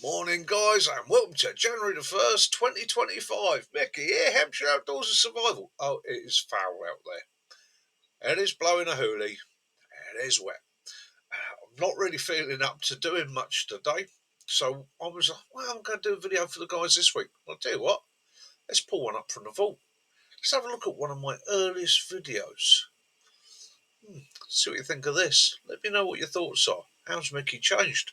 Morning, guys, and welcome to January the 1st, 2025. Mickey here, Hampshire Outdoors and Survival. Oh, it is foul out there. It is blowing a hoolie. It is wet. I'm not really feeling up to doing much today, so I was like, well, I'm going to do a video for the guys this week. I'll tell you what, let's pull one up from the vault. Let's have a look at one of my earliest videos. See what you think of this. Let me know what your thoughts are. How's Mickey changed?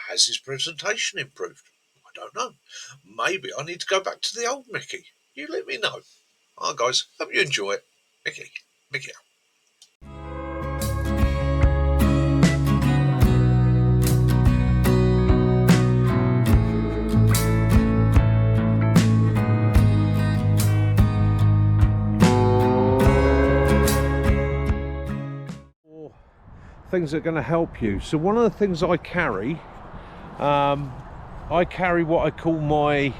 Has his presentation improved? I don't know. Maybe I need to go back to the old Mickey. You let me know. Alright guys, hope you enjoy it. Mickey out. Things that are going to help you. So one of the things I carry what I call my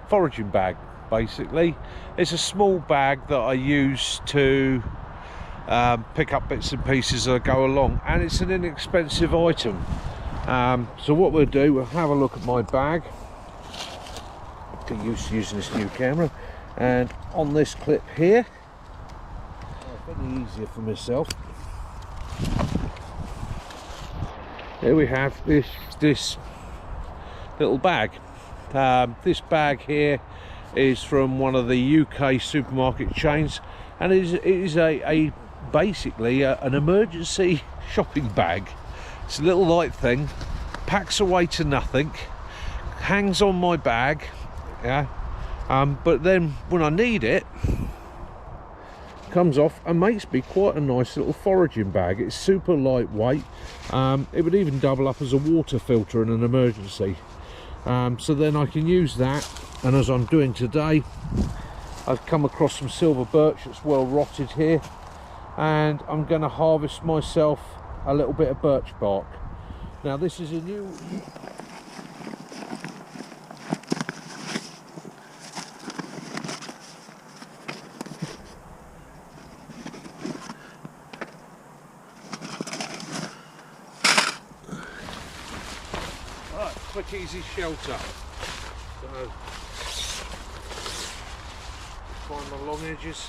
foraging bag. Basically, it's a small bag that I use to pick up bits and pieces as I go along, and it's an inexpensive item. So what we'll do, we'll have a look at my bag. Get used to using this new camera, and on this clip here, easier for myself. Here we have this little bag. This bag here is from one of the UK supermarket chains, and it is basically an emergency shopping bag. It's a little light thing, packs away to nothing, hangs on my bag, yeah. But then when I need it, comes off and makes me quite a nice little foraging bag. It's super lightweight. It would even double up as a water filter in an emergency. So then I can use that, and as I'm doing today, I've come across some silver birch that's well rotted here, and I'm going to harvest myself a little bit of birch bark. Now this is a new quick easy shelter. So find my long edges.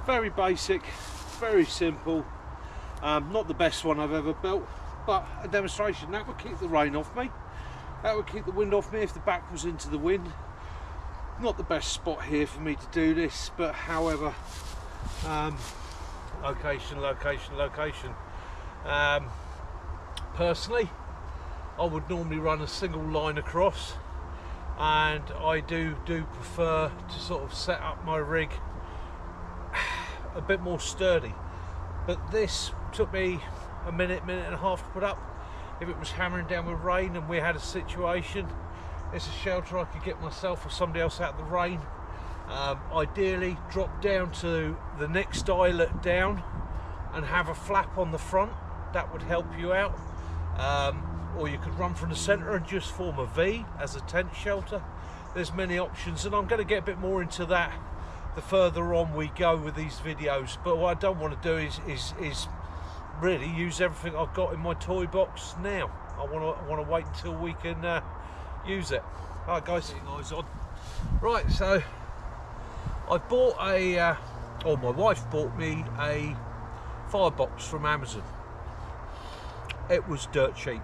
Very basic, very simple. Not the best one I've ever built, but a demonstration. That would keep the rain off me. That would keep the wind off me if the back was into the wind. Not the best spot here for me to do this, but however, location. Personally, I would normally run a single line across, and I do prefer to sort of set up my rig a bit more sturdy. But this took me a minute and a half to put up. If it was hammering down with rain and we had a situation, it's a shelter I could get myself or somebody else out of the rain. Ideally drop down to the next eyelet down and have a flap on the front. That would help you out. Or you could run from the centre and just form a V as a tent shelter. There's many options, and I'm going to get a bit more into that the further on we go with these videos. But what I don't want to do is really use everything I've got in my toy box now. I want to wait until we can use it. Alright guys, on. Right, so I bought or my wife bought me a firebox from Amazon. It was dirt cheap.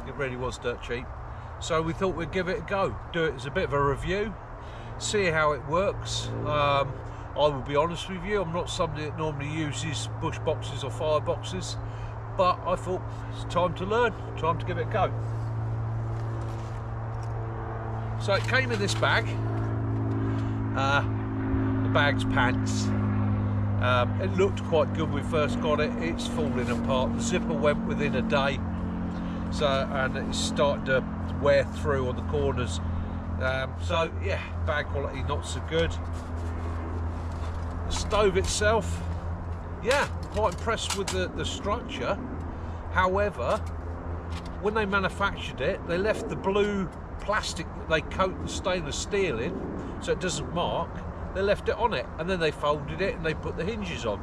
It really was dirt cheap. So we thought we'd give it a go. Do it as a bit of a review. See how it works. I will be honest with you, I'm not somebody that normally uses bush boxes or fire boxes, but I thought it's time to learn, time to give it a go. So it came in this bag. The bag's pants. It looked quite good when we first got it. It's falling apart. The zipper went within a day, so, and it's starting to wear through on the corners. So yeah, bag quality not so good. The stove itself, yeah, quite impressed with the structure. However, when they manufactured it, they left the blue plastic that they coat the stainless steel in so it doesn't mark. They left it on it, and then they folded it and they put the hinges on.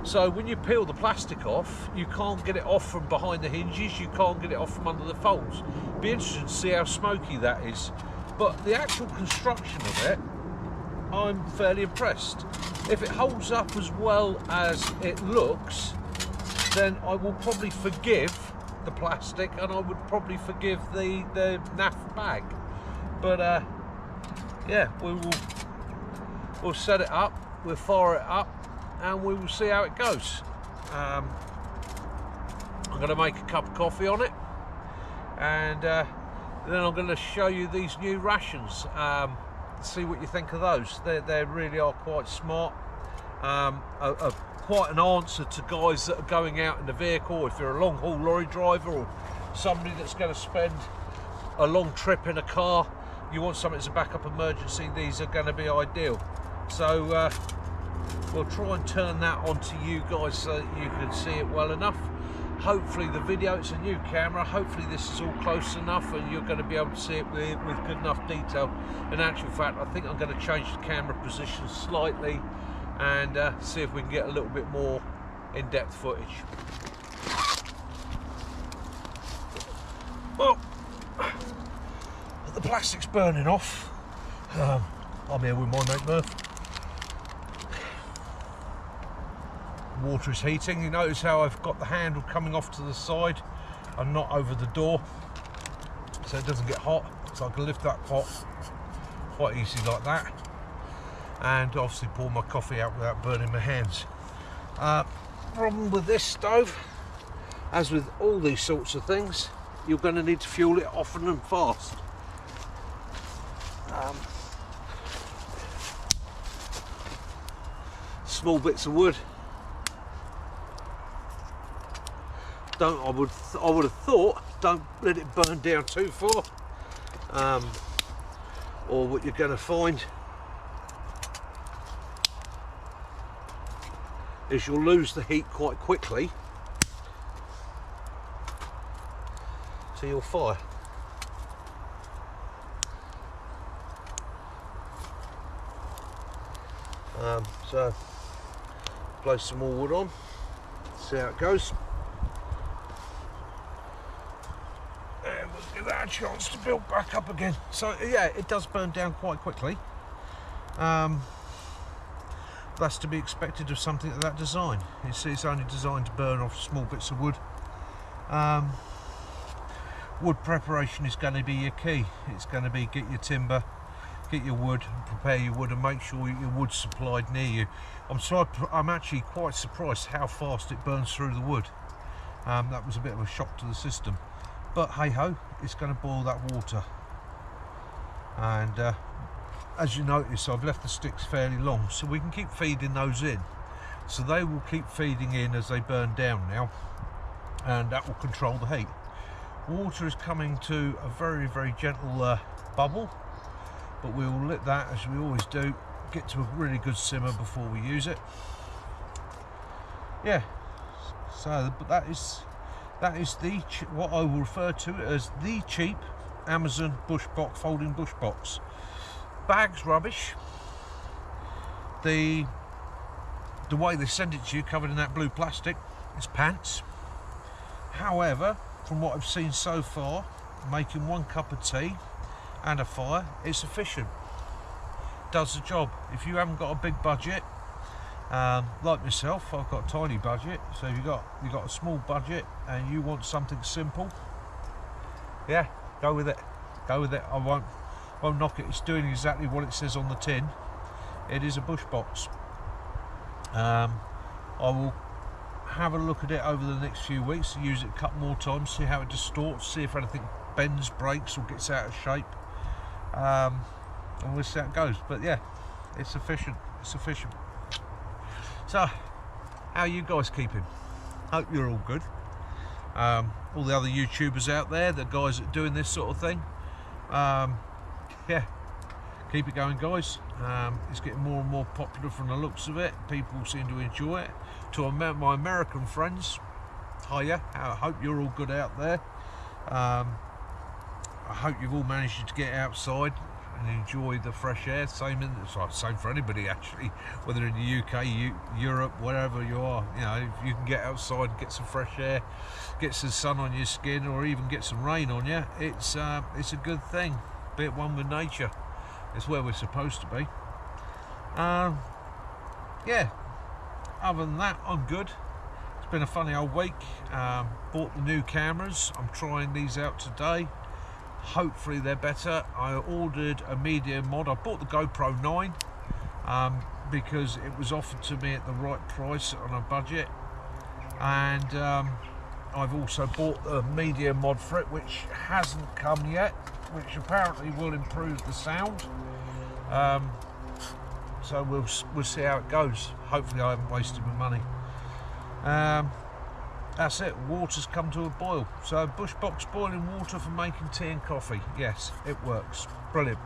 So when you peel the plastic off, you can't get it off from behind the hinges, you can't get it off from under the folds. Be interested to see how smoky that is. But the actual construction of it, I'm fairly impressed. If it holds up as well as it looks, then I will probably forgive the plastic, and I would probably forgive the naff bag. But yeah, we'll set it up, we'll fire it up, and we will see how it goes. I'm going to make a cup of coffee on it, and then I'm going to show you these new rations. See what you think of those. They really are quite smart. Quite an answer to guys that are going out in the vehicle. If you're a long haul lorry driver or somebody that's going to spend a long trip in a car, you want something as a backup emergency, these are going to be ideal. So we'll try and turn that onto you guys so that you can see it well enough. Hopefully the video, it's a new camera, hopefully this is all close enough and you're going to be able to see it with good enough detail. In actual fact, I think I'm going to change the camera position slightly and see if we can get a little bit more in-depth footage. Well, the plastic's burning off. I'm here with my mate Murph. Water is heating. You notice how I've got the handle coming off to the side and not over the door, so it doesn't get hot, so I can lift that pot quite easily like that, and obviously pour my coffee out without burning my hands. Problem with this stove, as with all these sorts of things, you're going to need to fuel it often and fast. Small bits of wood. I would have thought, don't let it burn down too far, or what you're going to find is you'll lose the heat quite quickly to your fire. So place some more wood on, see how it goes. Give that a chance to build back up again. So yeah, it does burn down quite quickly, that's to be expected of something of that design. It's only designed to burn off small bits of wood. Wood preparation is going to be your key. It's going to be get your timber, get your wood, prepare your wood, and make sure your wood's supplied near you. I'm actually quite surprised how fast it burns through the wood. That was a bit of a shock to the system, but hey ho, it's going to boil that water. And as you notice, I've left the sticks fairly long, so we can keep feeding those in. So they will keep feeding in as they burn down now, and that will control the heat. Water is coming to a very, very gentle bubble, but we will let that, as we always do, get to a really good simmer before we use it. Yeah, so that is the what I will refer to as the cheap Amazon bush box, folding bush box. Bag's rubbish. The way they send it to you, covered in that blue plastic, is pants. However, from what I've seen so far, making 1 cup of tea and a fire is sufficient. Does the job. If you haven't got a big budget, like myself, I've got a tiny budget. So if you've got a small budget and you want something simple, yeah, go with it. Go with it. I won't knock it. It's doing exactly what it says on the tin. It is a bush box. I will have a look at it over the next few weeks, use it a couple more times, see how it distorts, see if anything bends, breaks, or gets out of shape, and we'll see how it goes. But yeah, it's sufficient. It's sufficient. So, how are you guys keeping? Hope you're all good. All the other YouTubers out there, the guys that are doing this sort of thing, yeah, keep it going, guys. It's getting more and more popular from the looks of it. People seem to enjoy it. To my American friends, hiya, I hope you're all good out there. I hope you've all managed to get outside and enjoy the fresh air. Same for anybody actually, whether in the UK, Europe, wherever you are. You know, if you can get outside and get some fresh air, get some sun on your skin, or even get some rain on you, it's a good thing. Be at one with nature. It's where we're supposed to be. Yeah, other than that, I'm good. It's been a funny old week. Bought the new cameras. I'm trying these out today. Hopefully they're better. I ordered a media mod. I bought the GoPro 9 because it was offered to me at the right price on a budget, and I've also bought the media mod for it, which hasn't come yet, which apparently will improve the sound. So we'll see how it goes. Hopefully I haven't wasted my money. That's it. Water's come to a boil. So bush box boiling water for making tea and coffee. Yes, it works. Brilliant.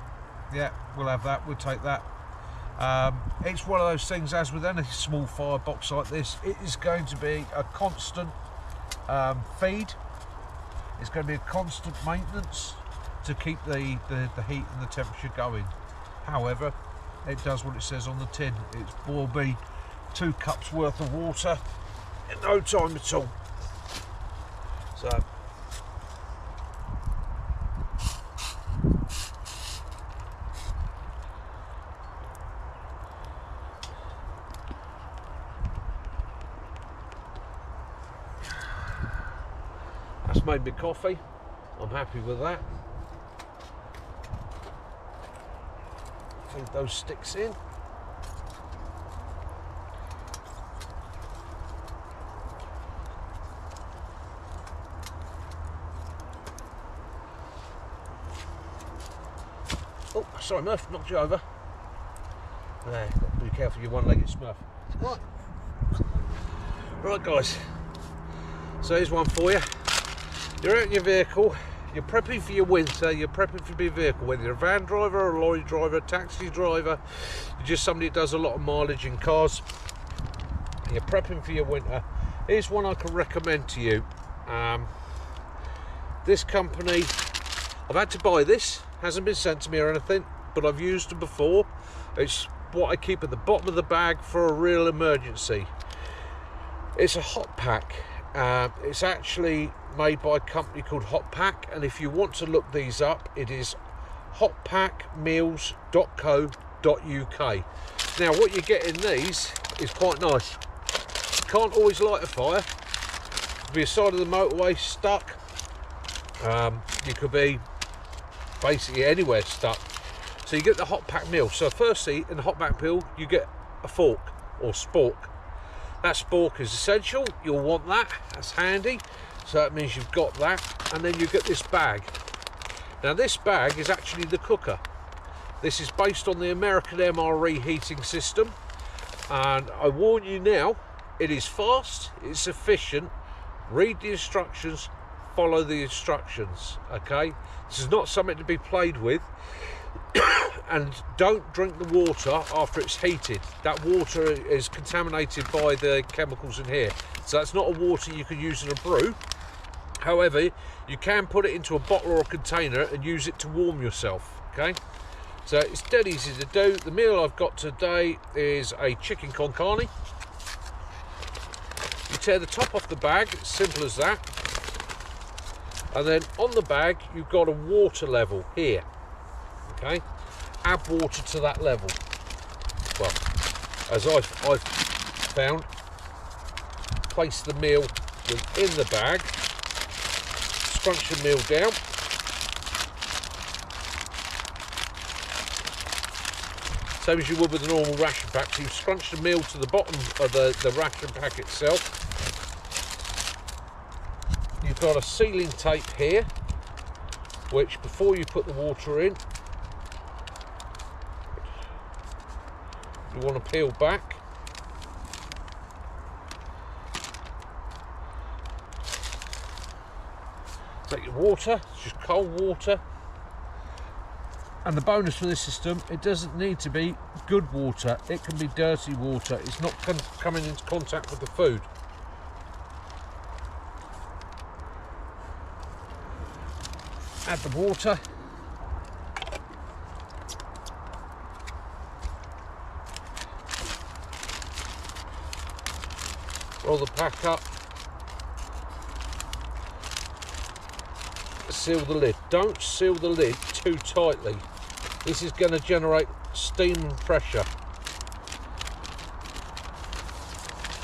Yeah, we'll have that. We'll take that. It's one of those things, as with any small firebox like this, it is going to be a constant feed. It's going to be a constant maintenance to keep the heat and the temperature going. However, it does what it says on the tin. It will be 2 cups worth of water in no time at all. So that's made me coffee. I'm happy with that. Feed those sticks in. Oh, sorry, Murph, knocked you over. Got to be careful, you're one-legged Smurf. Right. Right, guys. So here's one for you. You're out in your vehicle. You're prepping for your winter, you're prepping for your vehicle, whether you're a van driver, a lorry driver, a taxi driver, you're just somebody that does a lot of mileage in cars, you're prepping for your winter. Here's one I can recommend to you. This company, I've had to buy this, hasn't been sent to me or anything, but I've used it before. It's what I keep at the bottom of the bag for a real emergency. It's a hot pack. It's actually made by a company called Hot Pack, and if you want to look these up, it is hotpackmeals.co.uk. Now what you get in these is quite nice. You can't always light a fire. You could be a side of the motorway stuck. You could be basically anywhere stuck. So you get the hot pack meal. So firstly, in the hot pack meal, you get a fork or spork. That spork is essential. You'll want that. That's handy. So that means you've got that. And then you get this bag. Now this bag is actually the cooker. This is based on the American MRE heating system. And I warn you now, it is fast, it's efficient. Read the instructions, follow the instructions, okay? This is not something to be played with. And don't drink the water after it's heated. That water is contaminated by the chemicals in here. So that's not a water you can use in a brew. However, you can put it into a bottle or a container and use it to warm yourself, okay? So it's dead easy to do. The meal I've got today is a chicken con carne. You tear the top off the bag, it's simple as that. And then on the bag, you've got a water level here, okay? Add water to that level. Well, as I've found, place the meal within the bag, scrunch the meal down, same as you would with a normal ration pack. So you scrunch the meal to the bottom of the ration pack itself. You've got a sealing tape here, which before you put the water in, you want to peel back. Take your water, it's just cold water. And the bonus for this system, it doesn't need to be good water, it can be dirty water. It's not coming into contact with the food. Add the water. Roll the pack up. Seal the lid. Don't seal the lid too tightly. This is going to generate steam and pressure.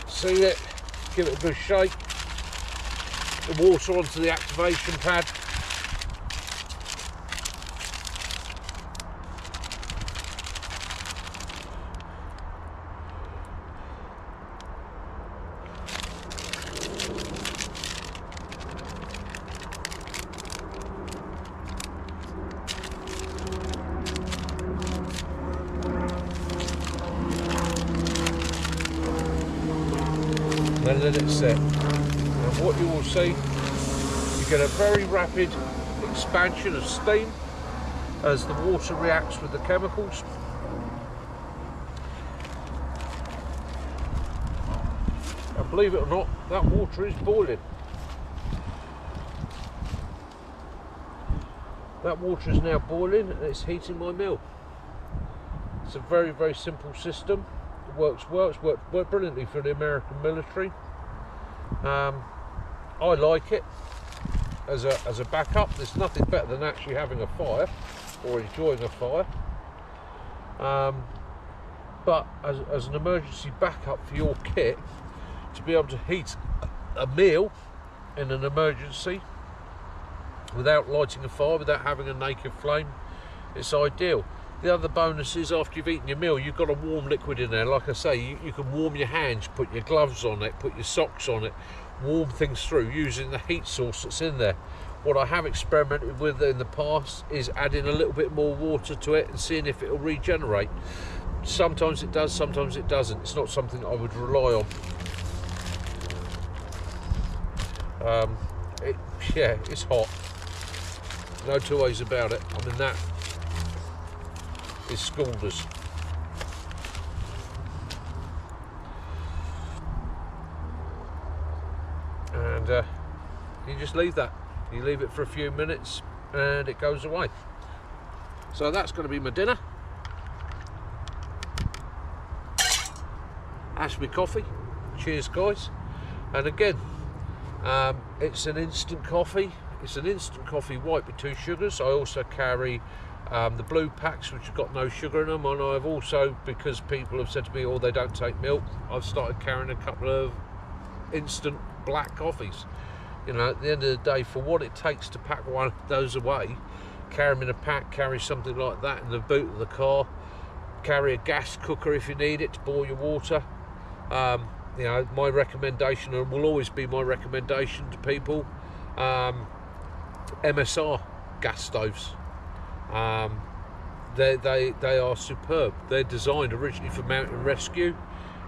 Seal it. Give it a good shake. The water onto the activation pad. And let it set. And what you will see, you get a very rapid expansion of steam as the water reacts with the chemicals. And believe it or not, that water is boiling. That water is now boiling and it's heating my meal. It's a very, very simple system. It worked brilliantly for the American military. I like it as a backup. There's nothing better than actually having a fire or enjoying a fire. But as an emergency backup for your kit, to be able to heat a meal in an emergency without lighting a fire, without having a naked flame, it's ideal. The other bonus is after you've eaten your meal, you've got a warm liquid in there. Like I say, you can warm your hands, put your gloves on it, put your socks on it, warm things through using the heat source that's in there. What I have experimented with in the past is adding a little bit more water to it and seeing if it'll regenerate. Sometimes it does, sometimes it doesn't. It's not something I would rely on. Yeah, it's hot. No two ways about it. I mean, that is scalders. And you just leave that. You leave it for a few minutes and it goes away. So that's going to be my dinner. That's my coffee. Cheers, guys. And again, it's an instant coffee. It's an instant coffee white with 2 sugars. I also carry The blue packs, which have got no sugar in them, and I've also, because people have said to me, oh, they don't take milk, I've started carrying a couple of instant black coffees. You know, at the end of the day, for what it takes to pack one of those away, carry them in a pack, carry something like that in the boot of the car, carry a gas cooker if you need it to boil your water. You know, my recommendation, and will always be my recommendation to people, MSR gas stoves. They are superb. They're designed originally for mountain rescue.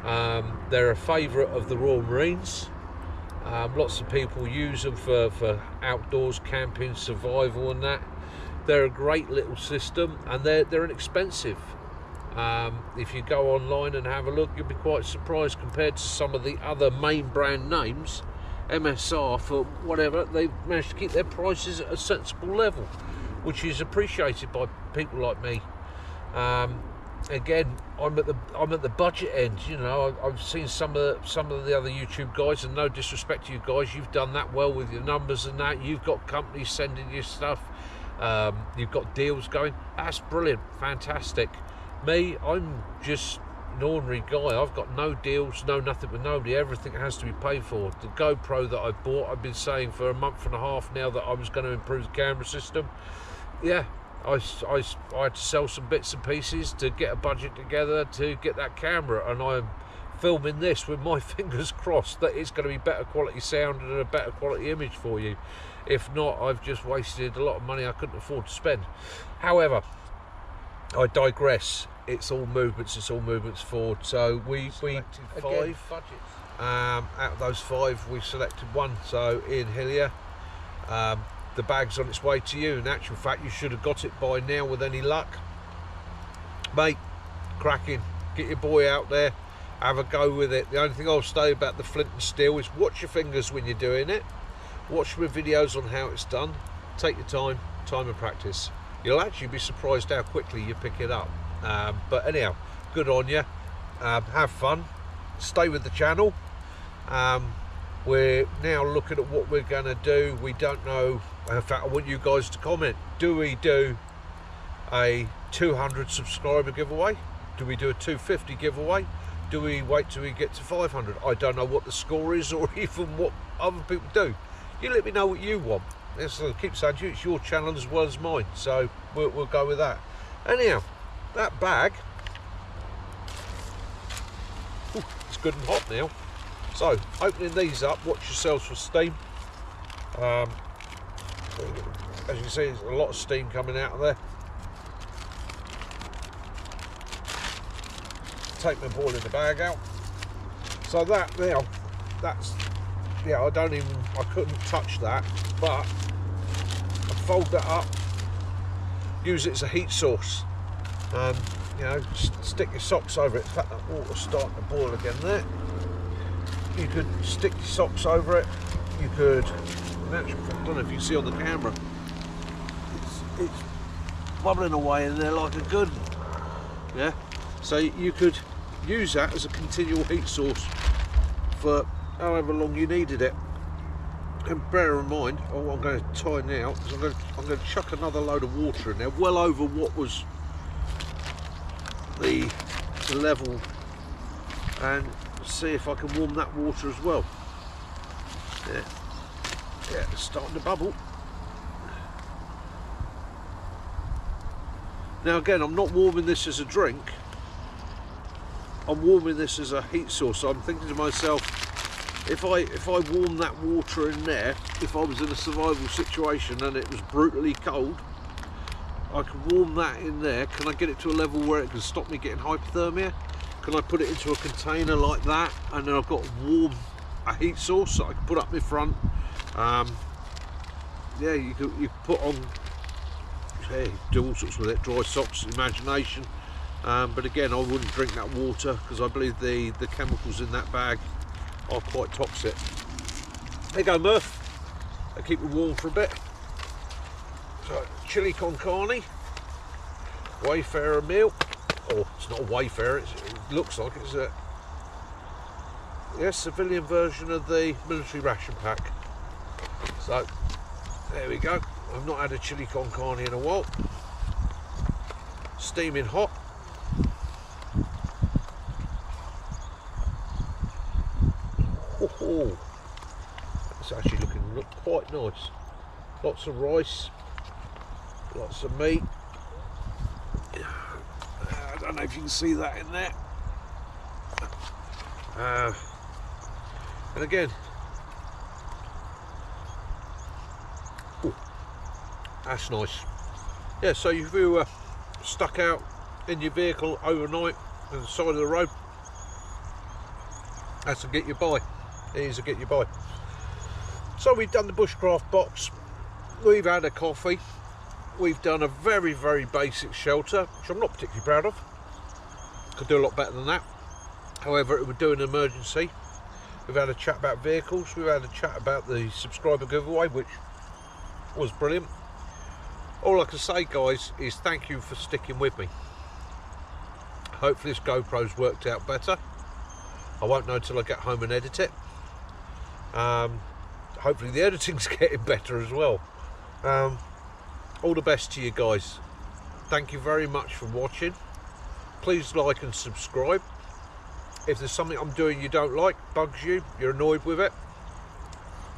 They're a favourite of the Royal Marines. Lots of people use them for outdoors camping, survival and that. They're a great little system, and they're inexpensive. If you go online and have a look, you'll be quite surprised compared to some of the other main brand names. MSR, for whatever, they've managed to keep their prices at a sensible level, which is appreciated by people like me. Again, I'm at the budget end. You know, I've seen some of the other YouTube guys, and no disrespect to you guys, you've done that well with your numbers and that. You've got companies sending you stuff. You've got deals going. That's brilliant, fantastic. Me, I'm just an ordinary guy. I've got no deals, no nothing with nobody. Everything has to be paid for. The GoPro that I bought, I've been saying for a month and a half now that I was going to improve the camera system. Yeah, I had to sell some bits and pieces to get a budget together to get that camera, and I'm filming this with my fingers crossed that it's going to be better quality sound and a better quality image for you. If not, I've just wasted a lot of money I couldn't afford to spend. However, I digress. It's all movements forward. So we selected five. Out of those five, we selected one. So Ian Hillier, the bag's on its way to you. In actual fact, you should have got it by now with any luck. Mate, cracking. Get your boy out there, have a go with it. The only thing I'll say about the flint and steel is watch your fingers when you're doing it. Watch my videos on how it's done. Take your time and practice. You'll actually be surprised how quickly you pick it up. But anyhow, good on you. Have fun. Stay with the channel. We're now looking at what we're going to do. We don't know. In fact, I want you guys to comment. Do we do a 200 subscriber giveaway? Do we do a 250 giveaway? Do we wait till we get to 500? I don't know what the score is, or even what other people do. You let me know what you want. As I keep saying to you, it's your channel as well as mine, so we'll go with that. Anyhow, that bag, it's good and hot now. So, opening these up, watch yourselves for steam. As you can see, there's a lot of steam coming out of there. Take my boiling the bag out. So that now, that's, yeah, I couldn't touch that, but I fold that up, use it as a heat source. You know, stick your socks over it. In fact, that water's starting to boil again there. You could stick your socks over it. You could, in actual fact, I don't know if you can see on the camera, it's bubbling away in there like a good one. Yeah, so you could use that as a continual heat source for however long you needed it. And bear in mind, what I'm going to tie now is I'm going to chuck another load of water in there, well over what was the level, and see if I can warm that water as well. Yeah, it's starting to bubble. Now again, I'm not warming this as a drink, I'm warming this as a heat source. So I'm thinking to myself, if I warm that water in there, if I was in a survival situation and it was brutally cold, I can warm that in there. Can I get it to a level where it can stop me getting hypothermia? Can I put it into a container like that, and then I've got a heat source that I can put up my front. Yeah, you can put on, hey, do all sorts with it, dry socks, imagination. But again, I wouldn't drink that water because I believe the chemicals in that bag are quite toxic. There you go, Murph. They keep it warm for a bit. So, chili con carne, Wayfarer meal. Oh, it's not a Wayfarer, it looks like it's a civilian version of the military ration pack. So, there we go. I've not had a chili con carne in a while. steaming hot. Oh, it's actually looking quite nice. Lots of rice, lots of meat. I don't know if you can see that in there. And again, ooh, that's nice. Yeah, so if you were stuck out in your vehicle overnight on the side of the road, that's a get you by. It is a get you by. So we've done the bushcraft box, we've had a coffee, we've done a very, very basic shelter, which I'm not particularly proud of. Could do a lot better than that. However, it would do an emergency. We've had a chat about vehicles, we've had a chat about the subscriber giveaway, which was brilliant. All I can say, guys, is thank you for sticking with me. Hopefully this GoPro's worked out better. I won't know till I get home and edit it. Hopefully the editing's getting better as well. All the best to you guys. Thank you very much for watching. Please like and subscribe. If there's something I'm doing you don't like, bugs you, you're annoyed with it,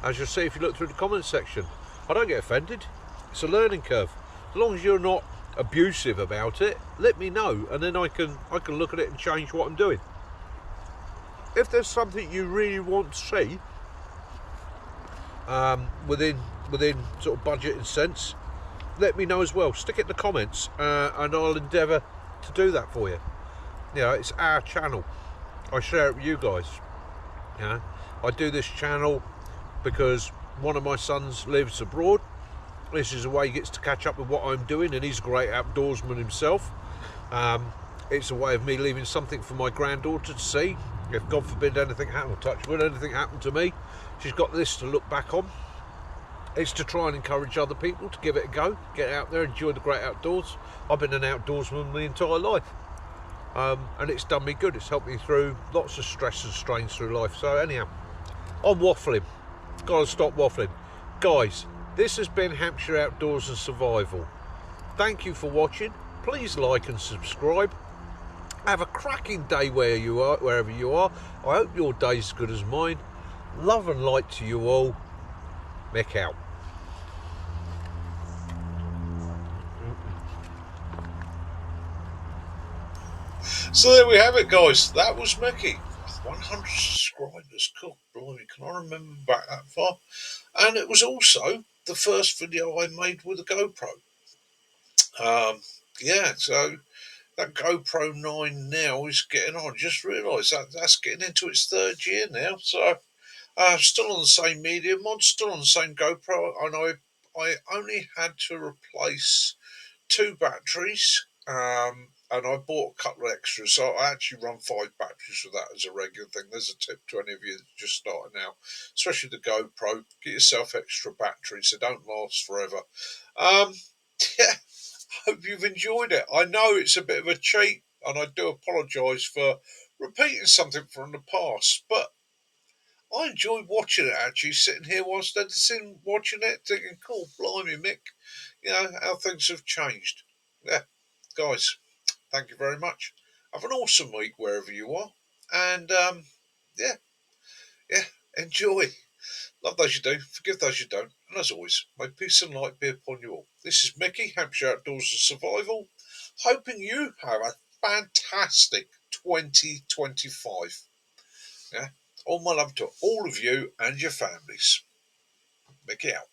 as you'll see if you look through the comments section, I don't get offended. It's a learning curve. As long as you're not abusive about it, let me know, and then I can look at it and change what I'm doing. If there's something you really want to see, within sort of budget and sense, let me know as well. Stick it in the comments, and I'll endeavour to do that for you. You know, it's our channel. I share it with you guys. You know, I do this channel because one of my sons lives abroad. This is a way he gets to catch up with what I'm doing, and he's a great outdoorsman himself. It's a way of me leaving something for my granddaughter to see. If God forbid anything happened, touch wood, anything happened to me, she's got this to look back on. It's to try and encourage other people to give it a go, get out there, enjoy the great outdoors. I've been an outdoorsman my entire life, and it's done me good. It's helped me through lots of stress and strains through life. So anyhow, I'm waffling. Gotta stop waffling. Guys, this has been Hampshire Outdoors and Survival. Thank you for watching. Please like and subscribe. Have a cracking day wherever you are. I hope your day's as good as mine. Love and light to you all. Mick out. So there we have it, guys. That was Mickey. 100 subscribers. Cool, blimey, can I remember back that far? And it was also the first video I made with a GoPro. Yeah, so that GoPro 9 now is getting on. Just realised that's getting into its third year now. So still on the same medium mod, still on the same GoPro, and I only had to replace 2 batteries, and I bought a couple of extras, so I actually run 5 batteries with that as a regular thing. There's a tip to any of you that's just starting out, especially the GoPro. Get yourself extra batteries; they don't last forever. Yeah, hope you've enjoyed it. I know it's a bit of a cheat, and I do apologise for repeating something from the past, but I enjoyed watching it, actually, sitting here whilst editing, watching it, thinking, cool, blimey, Mick, you know, how things have changed. Yeah, guys, thank you very much. Have an awesome week wherever you are. And, yeah, yeah, enjoy. Love those you do, forgive those you don't. And as always, may peace and light be upon you all. This is Mickey, Hampshire Outdoors and Survival, hoping you have a fantastic 2025. Yeah. All my love to all of you and your families. Mickey out.